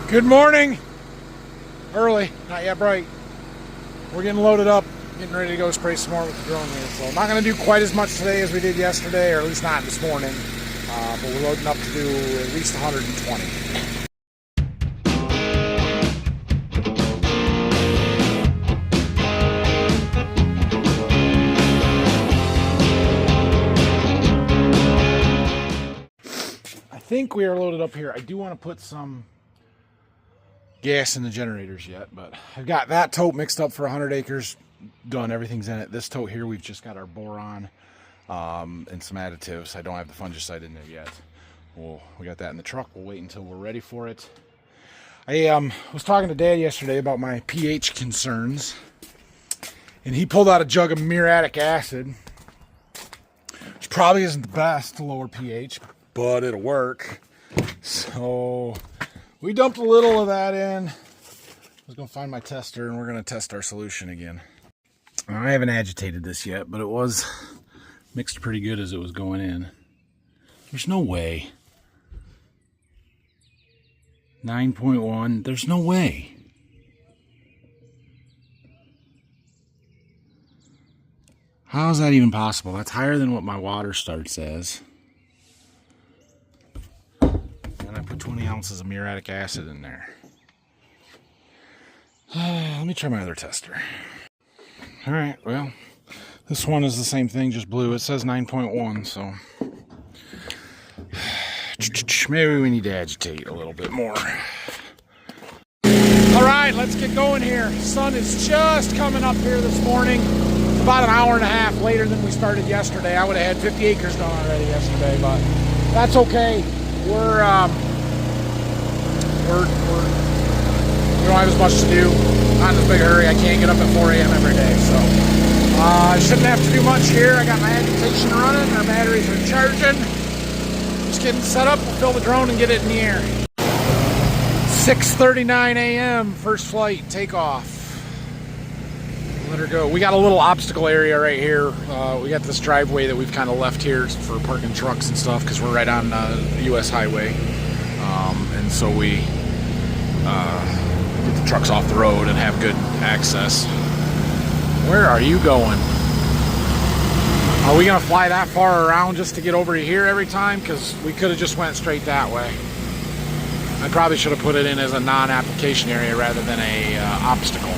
Good morning. Early, not yet bright. We're getting loaded up, getting ready to go spray some more with the drone here. So I'm not going to do quite as much today as we did yesterday, or at least not this morning. But we're loading up to do at least 120. I think we are loaded up here. I do want to put some gas in the generators yet, but I've got that tote mixed up for 100 acres done. Everything's in it. This tote here, we've just got our boron and some additives. I don't have the fungicide in there yet. We got that in the truck. We'll wait until we're ready for it. I was talking to Dad yesterday about my pH concerns, and he pulled out a jug of muriatic acid, which probably isn't the best to lower pH, but it'll work. So we dumped a little of that in. I was going to find my tester, and we're going to test our solution again. I haven't agitated this yet, but it was mixed pretty good as it was going in. There's no way. 9.1, there's no way. How is that even possible? That's higher than what my water start says. And I put 20 ounces of muriatic acid in there. Let me try my other tester. All right, well, this one is the same thing, just blue. It says 9.1, so maybe we need to agitate a little bit more. All right, let's get going here. Sun is just coming up here this morning. It's about an hour and a half later than we started yesterday. I would have had 50 acres done already yesterday, but that's okay. We don't have as much to do. Not in a big hurry. I can't get up at 4 a.m. every day, so I shouldn't have to do much here. I got my agitation running. Our batteries are charging. Just getting set up. We'll fill the drone and get it in the air. 6:39 a.m. First flight takeoff. Let her go. We got a little obstacle area right here. We got this driveway that we've kind of left here for parking trucks and stuff because we're right on the U.S. highway, and so we get the trucks off the road and have good access. Where are you going? Are we gonna fly that far around just to get over to here every time? Because we could have just went straight that way. I probably should have put it in as a non-application area rather than a obstacle.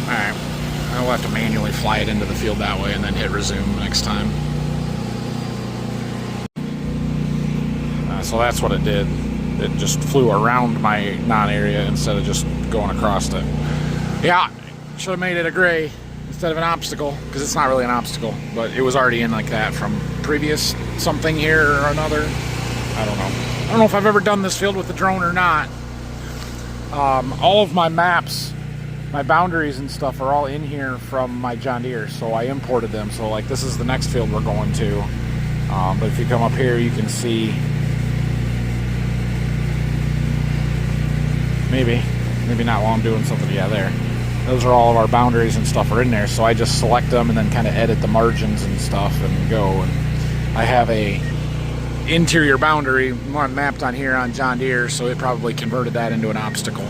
Alright, I'll have to manually fly it into the field that way and then hit resume next time. So that's what it did. It just flew around my non-area instead of just going across it. Yeah, should have made it a gray instead of an obstacle, because it's not really an obstacle, but it was already in like that from previous something here or another. I don't know. I don't know if I've ever done this field with the drone or not. All of my maps, my boundaries and stuff are all in here from my John Deere, so I imported them. So like this is the next field we're going to. But if you come up here, you can see maybe not while I'm doing something. Yeah, there. Those are all of our boundaries and stuff are in there. So I just select them and then kind of edit the margins and stuff and go. And I have a interior boundary mapped on here on John Deere, so it probably converted that into an obstacle.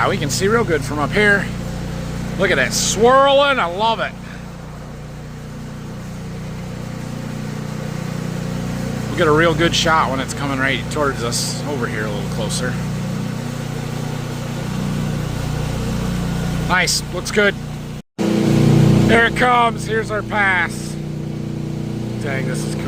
We can see real good from up here. Look at that swirling. I love it. We'll get a real good shot when it's coming right towards us. Over here a little closer. Nice, looks good. There it comes. Here's our pass. Dang, this is cool.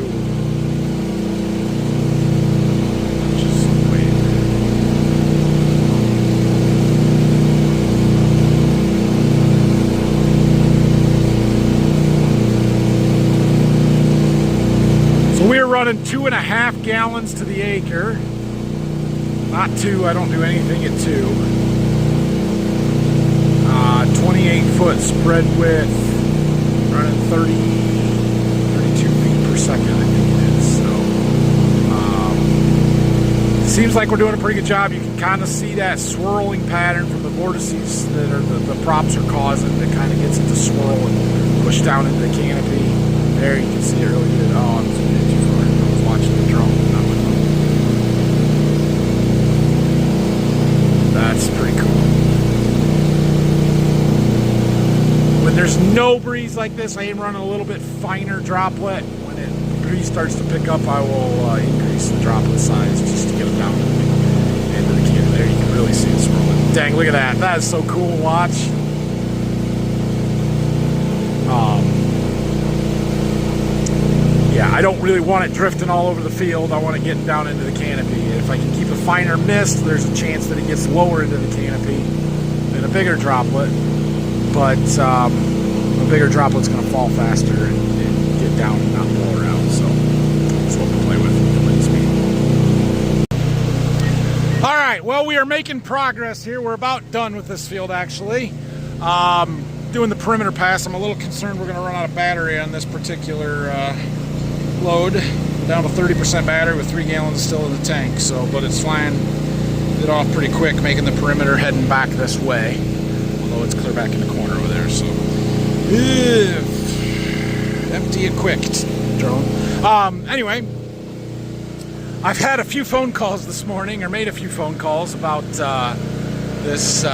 So we're running 2.5 gallons to the acre. Not 2, I don't do anything at 2. 28-foot spread width, running 32 feet per second, I think it is. So, seems like we're doing a pretty good job. You can kind of see that swirling pattern from the vortices that are the props are causing that kind of gets it to swirl and push down into the canopy. There, you can see it really good. Oh, I'm too far. I was watching the drone. no breeze like this, I am running a little bit finer droplet. When the breeze starts to pick up, I will increase the droplet size just to get them down into the can. There, you can really see it's rolling. Dang, look at that. That is so cool to watch. Yeah, I don't really want it drifting all over the field. I want it getting down into the canopy. If I can keep a finer mist, there's a chance that it gets lower into the canopy than a bigger droplet. But a bigger droplet's going to fall faster and get down and not blow around. So that's what we'll play with the wind speed. All right, well, we are making progress here. We're about done with this field, actually. Doing the perimeter pass. I'm a little concerned we're going to run out of battery on this particular load. Down to 30% battery with 3 gallons still in the tank. So, but it's flying it off pretty quick, making the perimeter heading back this way. Although it's clear back in the corner over there. So, empty and quick drone. Anyway, I've had a few phone calls this morning, or made a few phone calls about this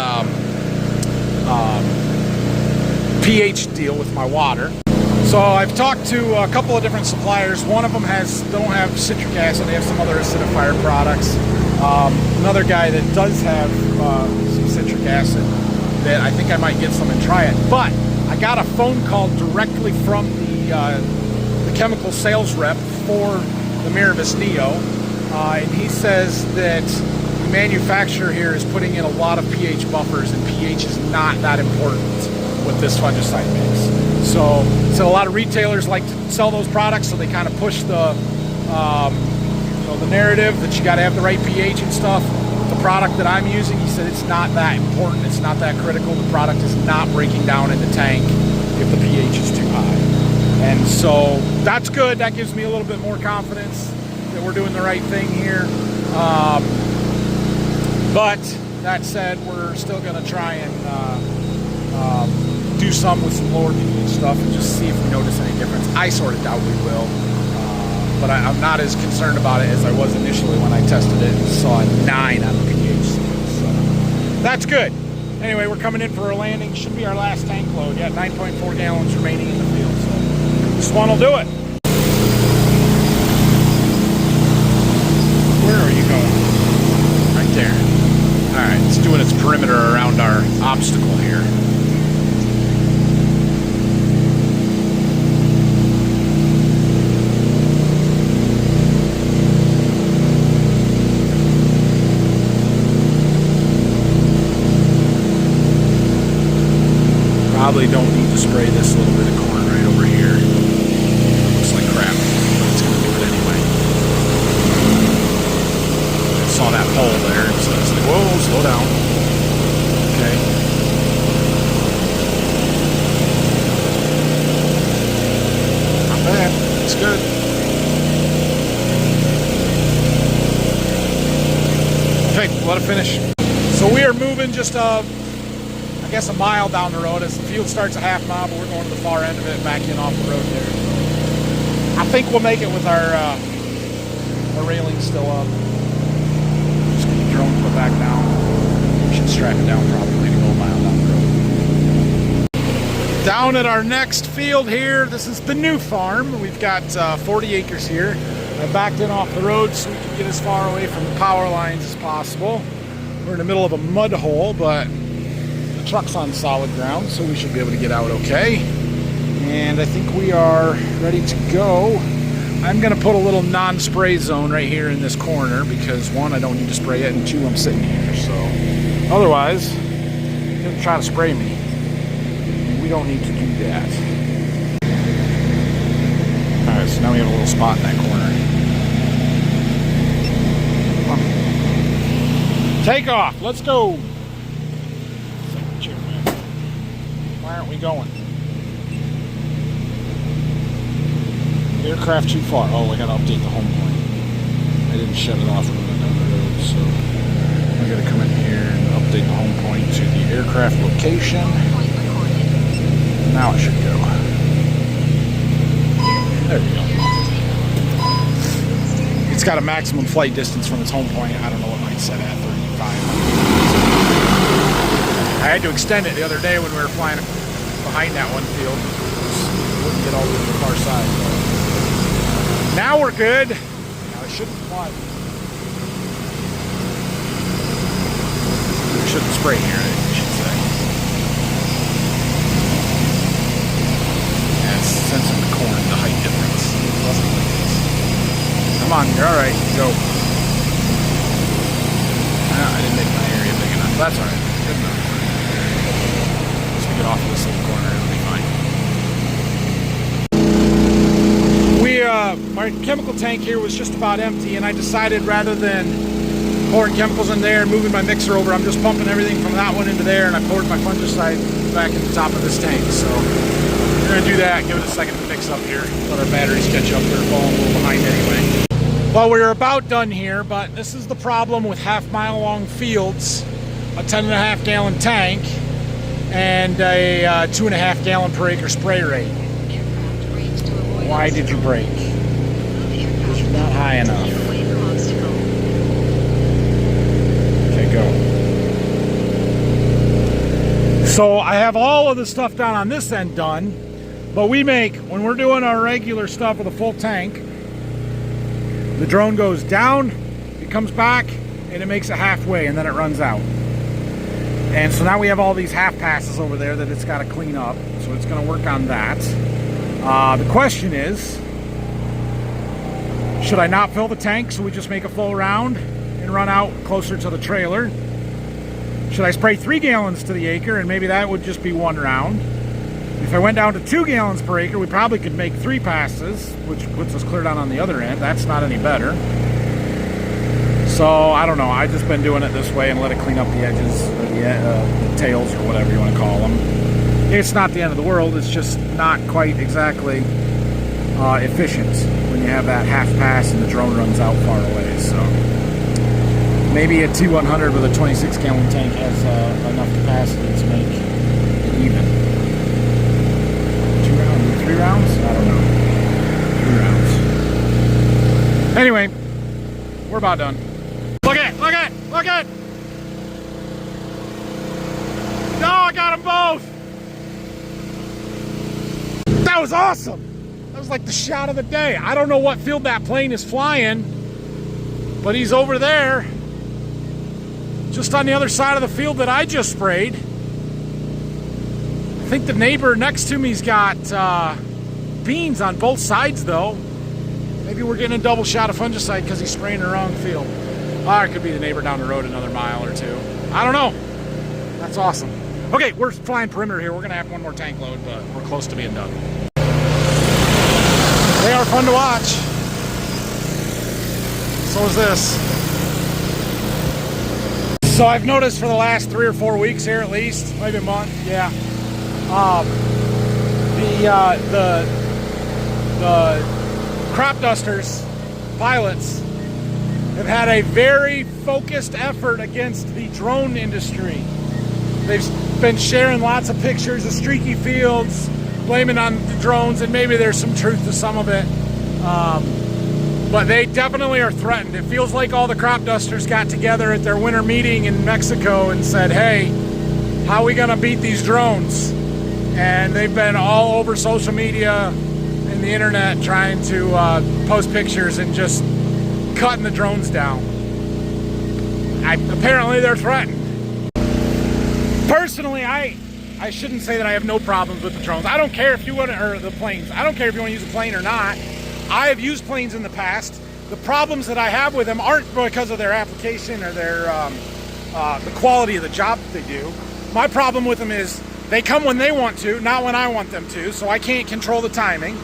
pH deal with my water. So I've talked to a couple of different suppliers. One of them don't have citric acid. They have some other acidifier products. Another guy that does have some citric acid that I think I might get some and try it. But I got a phone call directly from the chemical sales rep for the Miravis Neo, and he says that the manufacturer here is putting in a lot of pH buffers, and pH is not that important with this fungicide mix. So a lot of retailers like to sell those products, so they kind of push the the narrative that you got to have the right pH and stuff. The product that I'm using, he said it's not that important, it's not that critical. The product is not breaking down in the tank if the pH is too high. And so that's good. That gives me a little bit more confidence that we're doing the right thing here. But that said, we're still going to try and do some with some lower pH stuff and just see if we notice any difference. I sort of doubt we will. But I'm not as concerned about it as I was initially when I tested it and saw a 9 on the pH scale. So that's good. Anyway, we're coming in for a landing. Should be our last tank load. Yeah, 9.4 gallons remaining in the field. So this one will do it. Where are you going? Right there. All right, it's doing its perimeter around our obstacle here. Probably don't need to spray this little bit of corn right over here. It looks like crap, but it's going to do it anyway. I saw that pole there, so it's like, whoa, slow down. Okay. Not bad. It's good. Okay, let it finish. So we are moving just I guess a mile down the road. As the field starts a half mile, but we're going to the far end of it, back in off the road there. I think we'll make it with our railing still up. Just get the drone put back down. We should strap it down probably to go a mile down the road. Down at our next field here, this is the new farm. We've got 40 acres here. I backed in off the road so we can get as far away from the power lines as possible. We're in the middle of a mud hole, but truck's on solid ground, so we should be able to get out okay. And I think we are ready to go. I'm going to put a little non-spray zone right here in this corner because, one, I don't need to spray it, and two, I'm sitting here. So otherwise, you're going to try to spray me. We don't need to do that. Alright, so now we have a little spot in that corner. Take off. Let's go. Why aren't we going? Aircraft too far. Oh, I gotta update the home point. I didn't shut it off when we went down the road, so I gotta come in here and update the home point to the aircraft location. Now it should go. There we go. It's got a maximum flight distance from its home point. I don't know what mine set at, 35. I had to extend it the other day when we were flying behind that one field. Wouldn't get all the way to the far side. Now we're good. Now I shouldn't fly. I shouldn't spray here, I should say. That's sensing the corn, the height difference. Come on, you're all right. Go. I didn't make my area big enough. That's all right. Good enough. Once we get off of this little corner, it'll be fine. My chemical tank here was just about empty, and I decided rather than pouring chemicals in there and moving my mixer over, I'm just pumping everything from that one into there, and I poured my fungicide back in the top of this tank. So we're going to do that, give it a second to mix up here, let our batteries catch up. They're falling a little behind anyway. Well, we're about done here, but this is the problem with half-mile long fields, a 10.5 gallon tank, and a 2.5 gallon per acre spray rate. Why did you brake? Because you're not high enough. Okay, go. So I have all of the stuff down on this end done, but when we're doing our regular stuff with a full tank, the drone goes down, it comes back, and it makes it halfway, and then it runs out. And so now we have all these half passes over there that it's got to clean up, so it's going to work on that. The question is, should I not fill the tank so we just make a full round and run out closer to the trailer? Should I spray 3 gallons to the acre, and maybe that would just be 1 round? If I went down to 2 gallons per acre, we probably could make 3 passes, which puts us clear down on the other end. That's not any better. So, I don't know. I've just been doing it this way and let it clean up the edges, or the tails, or whatever you want to call them. It's not the end of the world. It's just not quite exactly efficient when you have that half pass and the drone runs out far away. So, maybe a T100 with a 26 gallon tank has enough capacity to make it even. 3 rounds? I don't know. 3 rounds. Anyway, we're about done. Look at! No, I got them both! That was awesome! That was like the shot of the day. I don't know what field that plane is flying, but he's over there, just on the other side of the field that I just sprayed. I think the neighbor next to me's got beans on both sides, though. Maybe we're getting a double shot of fungicide because he's spraying the wrong field. Or it could be the neighbor down the road another mile or 2. I don't know. That's awesome. Okay, we're flying perimeter here. We're going to have 1 more tank load, but we're close to being done. They are fun to watch. So is this. So I've noticed for the last 3 or 4 weeks here at least, maybe a month, yeah. The crop dusters, pilots, have had a very focused effort against the drone industry. They've been sharing lots of pictures of streaky fields, blaming on the drones, and maybe there's some truth to some of it. But they definitely are threatened. It feels like all the crop dusters got together at their winter meeting in Mexico and said, hey, how are we gonna beat these drones? And they've been all over social media and the internet trying to post pictures and just cutting the drones down. Apparently they're threatened. Personally, I shouldn't say that I have no problems with the drones. I don't care if you want to, or the planes. I don't care if you want to use a plane or not. I have used planes in the past. The problems that I have with them aren't because of their application or their the quality of the job that they do. My problem with them is they come when they want to, not when I want them to, so I can't control the timing.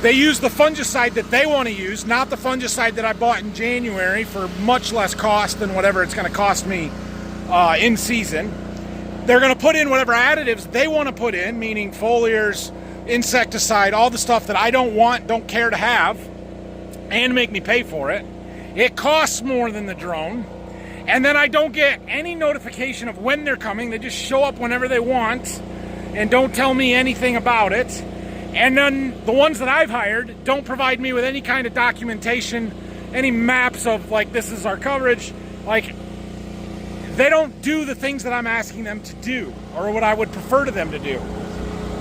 They use the fungicide that they want to use, not the fungicide that I bought in January for much less cost than whatever it's going to cost me in season. They're going to put in whatever additives they want to put in, meaning foliars, insecticide, all the stuff that I don't want, don't care to have, and make me pay for it. It costs more than the drone. And then I don't get any notification of when they're coming. They just show up whenever they want and don't tell me anything about it. And then the ones that I've hired don't provide me with any kind of documentation, any maps of like, this is our coverage. Like, they don't do the things that I'm asking them to do or what I would prefer to them to do.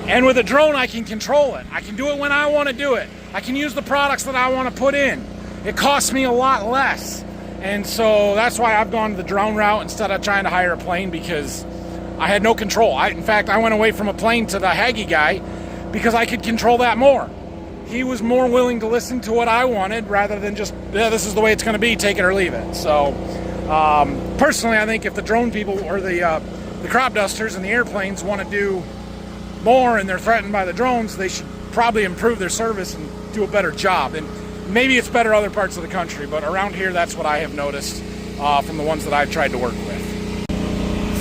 And with a drone, I can control it. I can do it when I want to do it. I can use the products that I want to put in. It costs me a lot less. And so that's why I've gone the drone route instead of trying to hire a plane, because I had no control. In fact, I went away from a plane to the Haggy guy because I could control that more. He was more willing to listen to what I wanted rather than just, yeah, this is the way it's going to be, take it or leave it. So personally, I think if the drone people or the crop dusters and the airplanes want to do more and they're threatened by the drones, they should probably improve their service and do a better job. And maybe it's better other parts of the country, but around here, that's what I have noticed from the ones that I've tried to work with.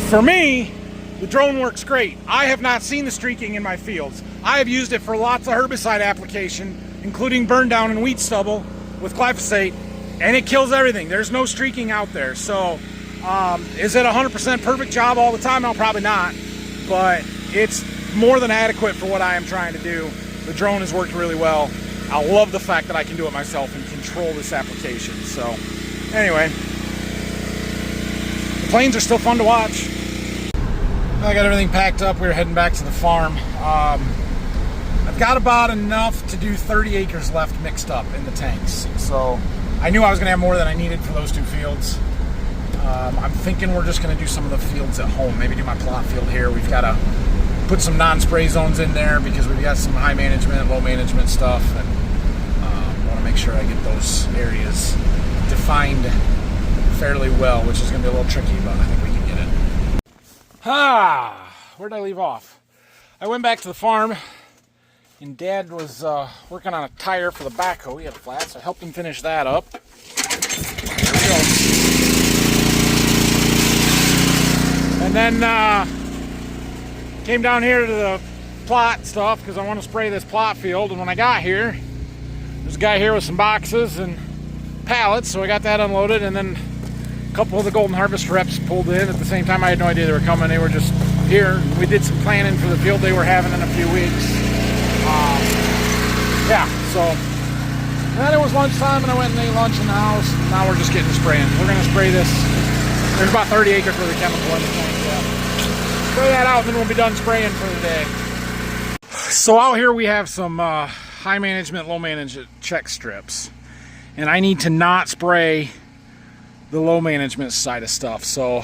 For me, the drone works great. I have not seen the streaking in my fields. I have used it for lots of herbicide application, including burn down and wheat stubble with glyphosate, and it kills everything. There's no streaking out there. So is it a 100% perfect job all the time? No, probably not, but it's more than adequate for what I am trying to do. The drone has worked really well. I love the fact that I can do it myself and control this application. So anyway, the planes are still fun to watch. I got everything packed up. We're heading back to the farm. I've got about enough to do 30 acres left mixed up in the tanks. So I knew I was going to have more than I needed for those 2 fields. I'm thinking we're just going to do some of the fields at home. Maybe do my plot field here. We've got to put some non-spray zones in there because we've got some high management, low management stuff, and want to make sure I get those areas defined fairly well, which is going to be a little tricky, but I think we can get it. Where did I leave off? I went back to the farm, and Dad was working on a tire for the backhoe. He had a flat, so I helped him finish that up. There we go. And then came down here to the plot stuff because I want to spray this plot field. And when I got here, there's a guy here with some boxes and pallets, so I got that unloaded. And then a couple of the Golden Harvest reps pulled in at the same time. I had no idea they were coming. They were just here. We did some planning for the field they were having in a few weeks. Yeah, so then it was lunchtime and I went and ate lunch in the house. Now we're just getting to spraying. We're going to spray this. There's about 30 acres worth of chemical in the tank. Spray that out and then we'll be done spraying for the day. So out here we have some high management, low management check strips. And I need to not spray the low management side of stuff. So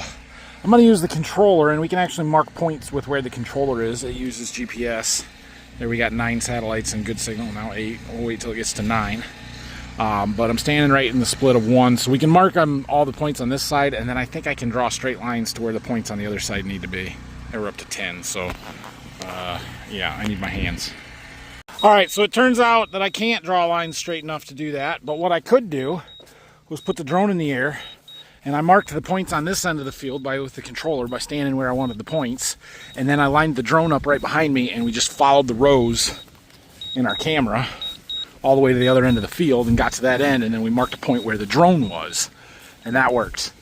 I'm going to use the controller, and we can actually mark points with where the controller is. It uses GPS. There we got 9 satellites and good signal, now 8. We'll wait till it gets to 9. But I'm standing right in the split of 1, so we can mark on all the points on this side, and then I think I can draw straight lines to where the points on the other side need to be. They were up to 10, so yeah, I need my hands. All right, so it turns out that I can't draw lines straight enough to do that, but what I could do was put the drone in the air, and I marked the points on this end of the field with the controller by standing where I wanted the points, and then I lined the drone up right behind me, and we just followed the rows in our camera all the way to the other end of the field and got to that end, and then we marked a point where the drone was, and that worked.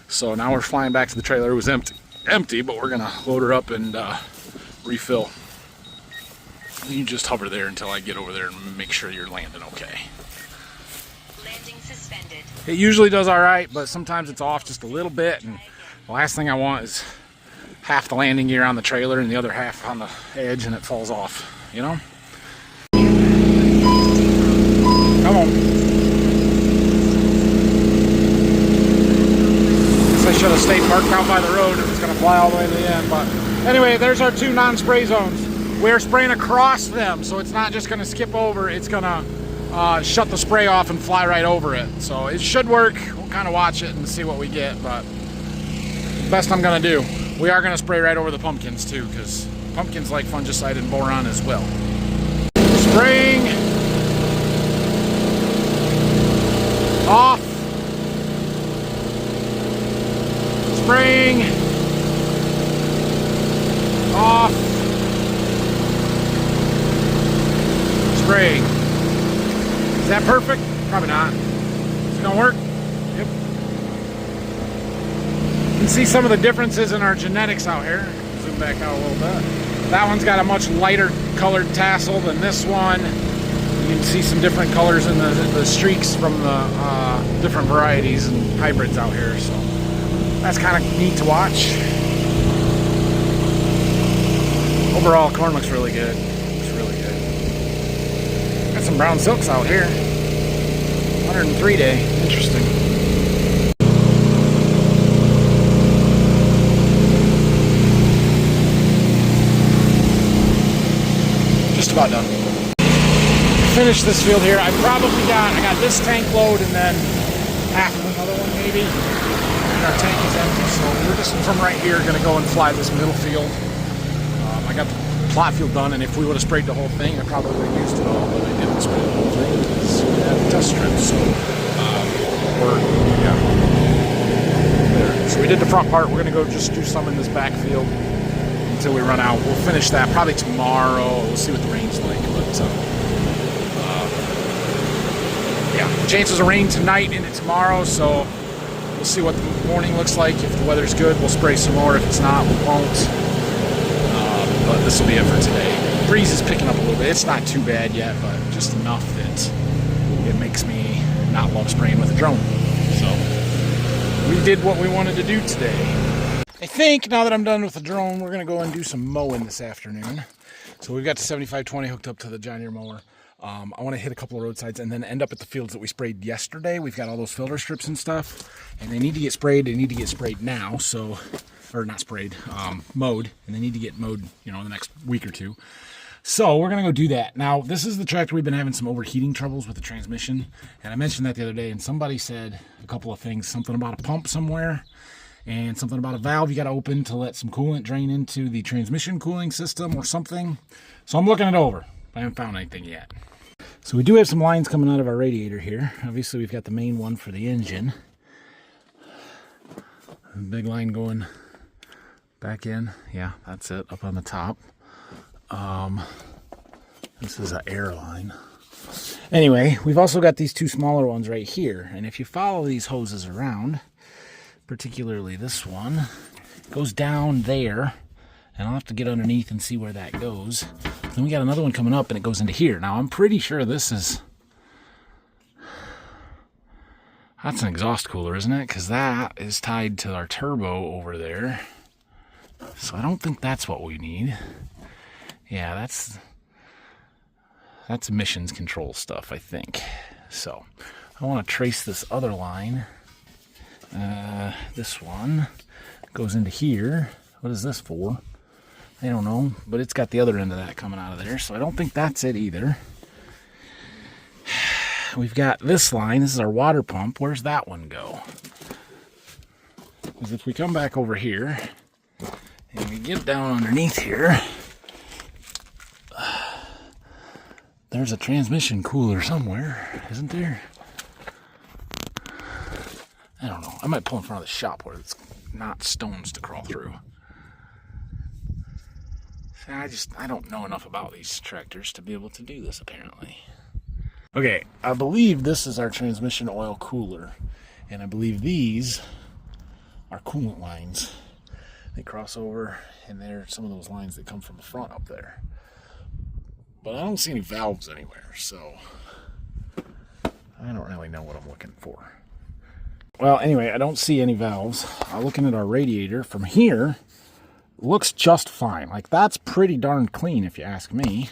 So now we're flying back to the trailer. It was empty, but we're gonna load her up and refill. You just hover there until I get over there and make sure you're landing okay. Landing suspended. It usually does all right, but sometimes it's off just a little bit, and the last thing I want is half the landing gear on the trailer and the other half on the edge and it falls off, you know? Come on. Guess I should have stayed parked out by the road if it's going to fly all the way to the end, but anyway, there's our 2 non-spray zones. We're spraying across them, so it's not just going to skip over, it's going to shut the spray off and fly right over it. So it should work. We'll kind of watch it and see what we get, but best I'm going to do. We are going to spray right over the pumpkins too, because pumpkins like fungicide and boron as well. Spraying. Off. Spraying. Off. Spraying. Is that perfect? Probably not. Is it gonna work? Yep. You can see some of the differences in our genetics out here. Zoom back out a little bit. That one's got a much lighter colored tassel than this one. You can see some different colors in the streaks from the different varieties and hybrids out here. So that's kind of neat to watch. Overall, corn looks really good. Looks really good. Got some brown silks out here. 103 day. Interesting. Just about done. Finish this field here. I got this tank load and then half of another one maybe. And our tank is empty, so we're just from right here going to go and fly this middle field. I got the plot field done, and if we would have sprayed the whole thing, I probably would have used it all, but I didn't spray the whole thing because we had a test strip. So there. So we did the front part. We're going to go just do some in this back field until we run out. We'll finish that probably tomorrow. We'll see what the rain's like, but yeah, chances of rain tonight into tomorrow, so we'll see what the morning looks like. If the weather's good, we'll spray some more. If it's not, we won't. But this will be it for today. Breeze is picking up a little bit. It's not too bad yet, but just enough that it makes me not love spraying with a drone. So we did what we wanted to do today. I think now that I'm done with the drone, we're going to go and do some mowing this afternoon. So we've got the 7520 hooked up to the John Deere mower. I want to hit a couple of roadsides and then end up at the fields that we sprayed yesterday. We've got all those filter strips and stuff, and they need to get sprayed. They need to get sprayed now, so, or not sprayed, mowed, and they need to get mowed, you know, in the next week or two. So we're going to go do that. Now, this is the tractor we've been having some overheating troubles with the transmission, and I mentioned that the other day, and somebody said a couple of things, something about a pump somewhere, and something about a valve you got to open to let some coolant drain into the transmission cooling system or something. So I'm looking it over. I haven't found anything yet. So we do have some lines coming out of our radiator here. Obviously, we've got the main one for the engine. A big line going back in. Yeah, that's it, up on the top. This is an air line. Anyway, we've also got these two smaller ones right here. And if you follow these hoses around, particularly this one, it goes down there. And I'll have to get underneath and see where that goes. Then we got another one coming up and it goes into here. Now I'm pretty sure this is... That's an exhaust cooler, isn't it? Because that is tied to our turbo over there. So I don't think that's what we need. Yeah, that's emissions control stuff, I think. So I want to trace this other line. This one goes into here. What is this for? I don't know, but it's got the other end of that coming out of there, so I don't think that's it either. We've got this line. This is our water pump. Where's that one go? Because if we come back over here and we get down underneath here, there's a transmission cooler somewhere, isn't there? I don't know. I might pull in front of the shop where it's not stones to crawl through. I don't know enough about these tractors to be able to do this, apparently. Okay, I believe this is our transmission oil cooler, and I believe these are coolant lines. They cross over, and they're some of those lines that come from the front up there. But I don't see any valves anywhere, so I don't really know what I'm looking for. Well, anyway, I don't see any valves. Looking at our radiator from here, looks just fine. Like, that's pretty darn clean if you ask me.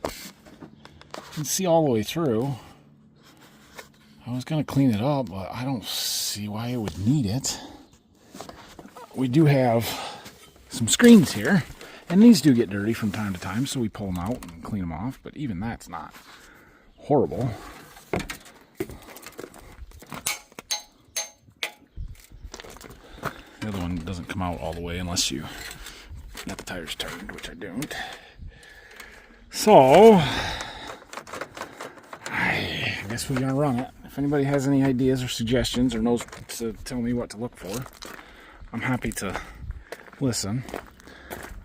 You can see all the way through. I was going to clean it up, but I don't see why it would need it. We do have some screens here, and these do get dirty from time to time, so we pull them out and clean them off, but even that's not horrible. The other one doesn't come out all the way unless you got the tires turned, which I don't. So, I guess we're going to run it. If anybody has any ideas or suggestions or knows to tell me what to look for, I'm happy to listen.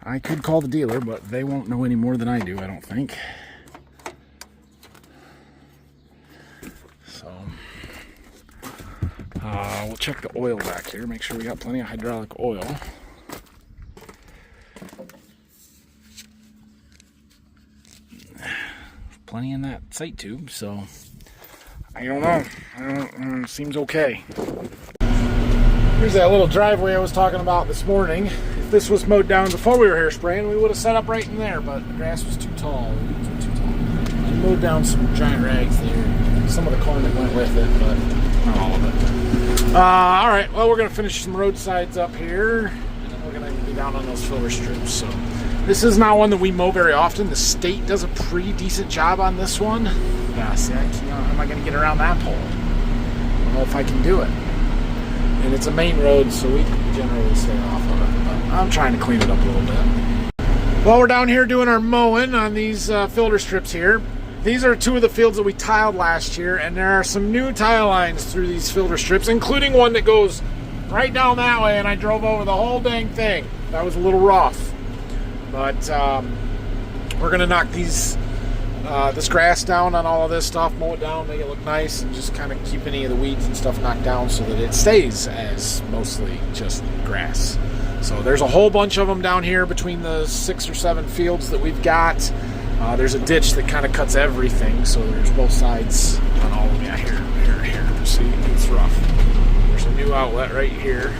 I could call the dealer, but they won't know any more than I do, I don't think. So, we'll check the oil back here, make sure we got plenty of hydraulic oil. Plenty in that sight tube, so I don't know. Seems okay. Here's that little driveway I was talking about this morning. It this was mowed down before we were here spraying, we would have set up right in there, but the grass was too tall. The weeds were too tall. I mowed down some giant rags there. Some of the corn that went with it, but not all of it. All right, well, we're going to finish some roadsides up here, and then we're going to be down on those filler strips. So this is not one that we mow very often. The state does a pretty decent job on this one. Yeah, see, how am I going to get around that pole? I don't know if I can do it. And it's a main road, so we generally stay off of it. But I'm trying to clean it up a little bit. Well, we're down here doing our mowing on these filter strips here. These are two of the fields that we tiled last year, and there are some new tile lines through these filter strips, including one that goes right down that way, and I drove over the whole dang thing. That was a little rough. But we're going to knock these this grass down on all of this stuff, mow it down, make it look nice, and just kind of keep any of the weeds and stuff knocked down so that it stays as mostly just grass. So there's a whole bunch of them down here between the 6 or 7 fields that we've got. There's a ditch that kind of cuts everything, so there's both sides on all of them. Yeah, here. See, it's rough. There's a new outlet right here.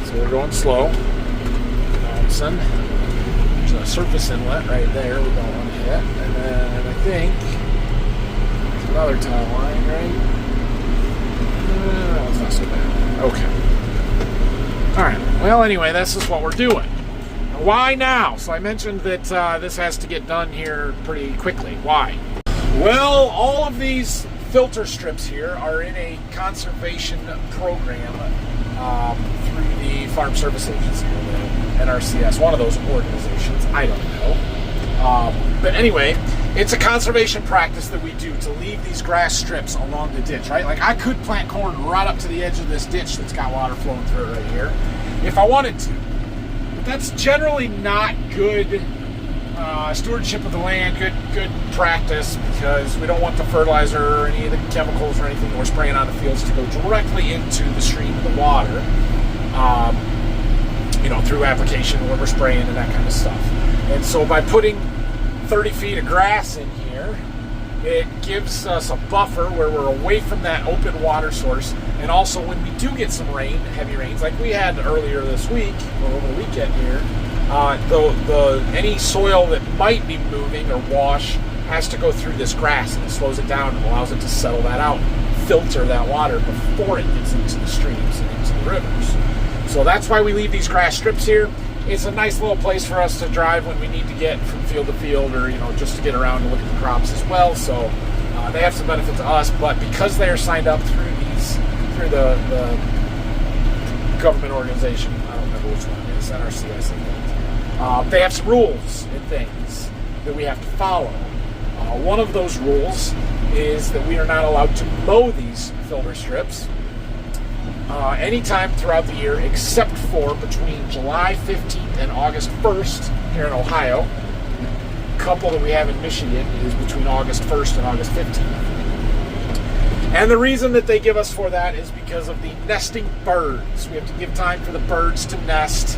So we're going slow. There's a surface inlet right there we don't want to hit. And then I think there's another tile line, right? No, it's not so bad. Okay. Alright, well anyway, this is what we're doing. Now, why now? So I mentioned that this has to get done here pretty quickly. Why? Well, all of these filter strips here are in a conservation program through the Farm Service Agency, or the NRCS, one of those organizations, I don't know. But anyway, it's a conservation practice that we do to leave these grass strips along the ditch, right? Like I could plant corn right up to the edge of this ditch that's got water flowing through it right here, if I wanted to. But that's generally not good stewardship of the land, good practice, because we don't want the fertilizer or any of the chemicals or anything that we're spraying on the fields to go directly into the stream of the water, through application when we're spraying and that kind of stuff. And so by putting 30 feet of grass in here, it gives us a buffer where we're away from that open water source. And also when we do get some rain, heavy rains, like we had earlier this week, or over the weekend here, any soil that might be moving or wash has to go through this grass, and it slows it down and allows it to settle that out, filter that water before it gets into the streams and into the rivers. So that's why we leave these grass strips here. It's a nice little place for us to drive when we need to get from field to field, or just to get around and look at the crops as well. So they have some benefit to us, but because they are signed up through the government organization, I don't remember which one it is, NRCS, I think. They have some rules and things that we have to follow. One of those rules is that we are not allowed to mow these filter strips anytime throughout the year except for between July 15th and August 1st here in Ohio. The couple that we have in Michigan is between August 1st and August 15th. And the reason that they give us for that is because of the nesting birds. We have to give time for the birds to nest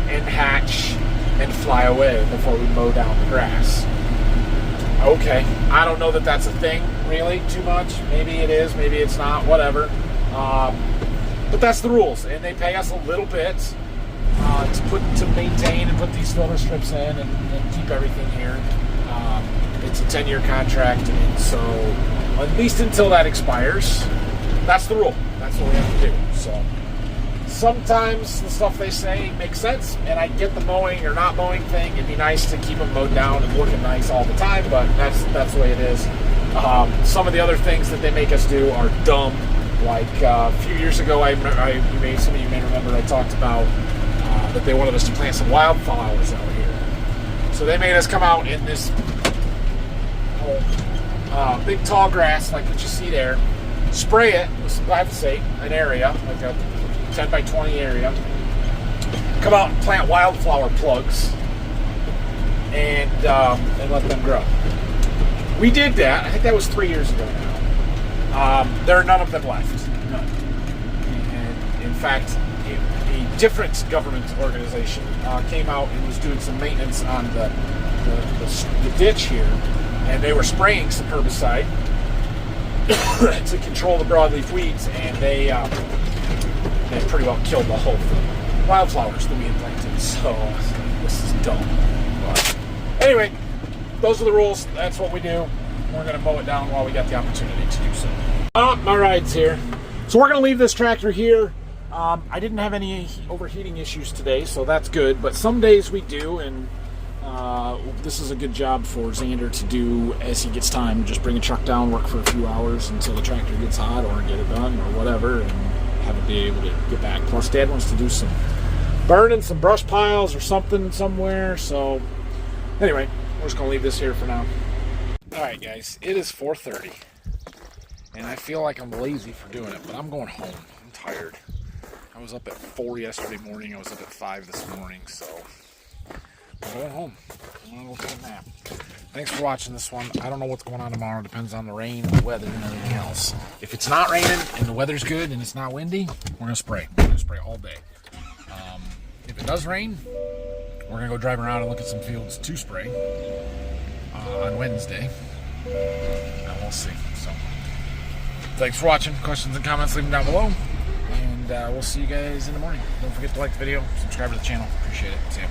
and hatch and fly away before we mow down the grass. Okay, I don't know that that's a thing, really, too much. Maybe it is, maybe it's not, whatever. But that's the rules, and they pay us a little bit to maintain and put these filter strips in and keep everything here. It's a 10-year contract, and so at least until that expires, that's the rule. That's what we have to do. So sometimes the stuff they say makes sense, and I get the mowing or not mowing thing. It'd be nice to keep them mowed down and looking nice all the time, but that's the way it is. Some of the other things that they make us do are dumb. Like a few years ago, some of you may remember I talked about that they wanted us to plant some wildflowers out here. So they made us come out in this big tall grass like what you see there, spray it with some glyphosate, an area, like a 10 by 20 area, come out and plant wildflower plugs and let them grow. We did that. I think that was 3 years ago now. There are none of them left. None. And in fact, a different government organization came out and was doing some maintenance on the ditch here, and they were spraying some herbicide to control the broadleaf weeds, and they pretty well killed the whole wildflowers that we had planted. So this is dumb. But anyway, those are the rules. That's what we do. We're going to mow it down while we got the opportunity to do so. My ride's here. So we're going to leave this tractor here. I didn't have any overheating issues today, so that's good. But some days we do, and this is a good job for Xander to do as he gets time. Just bring a truck down, work for a few hours until the tractor gets hot, or get it done, or whatever, and have it be able to get back. Plus, Dad wants to do some burning, some brush piles or something somewhere. So anyway, we're just going to leave this here for now. Alright guys, it is 4:30, and I feel like I'm lazy for doing it, but I'm going home. I'm tired. I was up at 4 yesterday morning, I was up at 5 this morning, so I'm going home. I'm going to go take a nap. Thanks for watching this one. I don't know what's going on tomorrow. It depends on the rain, the weather, and everything else. If it's not raining and the weather's good and it's not windy, we're going to spray. We're going to spray all day. If it does rain, we're going to go drive around and look at some fields to spray on Wednesday, and we'll see. So thanks for watching. Questions and comments, leave them down below, and we'll see you guys in the morning. Don't forget to like the video, subscribe to the channel. Appreciate it. See ya.